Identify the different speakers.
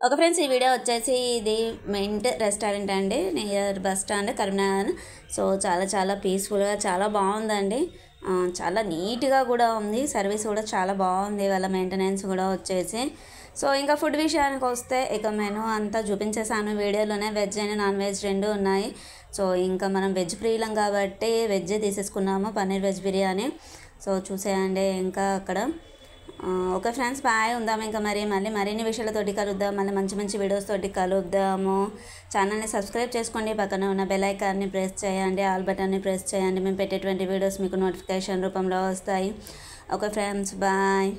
Speaker 1: Okay friends, ఈ video వచ్చేసి ఇది మింట్ రెస్టారెంట్ అండి, near bus stand Karimnagar. So చాలా పీస్ఫుల్గా చాలా బాగుందండి. చాలా నీట్గా కూడా ఉంది. సర్వీస్ కూడా చాలా బాగుంది. వాళ్ళ మెయింటెనెన్స్ కూడా వచ్చేసి. సో ఇంకా ఫుడ్ విషయానికి వస్తే ఇక మెనూ అంతా చూపించేసాను వీడియోలోనే. వెజ్ అండ్ నాన్ వెజ్ రెండు ఉన్నాయి. సో ఇంకా మనం వెజ్ ప్రియులం కాబట్టి వెజ్ తీసేసుకున్నాము, పన్నీర్ వెజ్ బిర్యానీ. సో చూసేయండి. ఇంకా అక్కడ ఓకే ఫ్రెండ్స్, బాయ్. ఉందాము ఇంకా మళ్ళీ మరిన్ని విషయాలతోటి కలుద్దాం. మళ్ళీ మంచి వీడియోస్ తోటి కలుద్దాము. ఛానల్ని సబ్స్క్రైబ్ చేసుకోండి, పక్కన ఉన్న బెల్ ఐకాన్ని ప్రెస్ చేయండి, ఆల్ బటన్ని ప్రెస్ చేయండి. మేము పెట్టేటువంటి వీడియోస్ మీకు నోటిఫికేషన్ రూపంలో వస్తాయి. Okay friends, bye.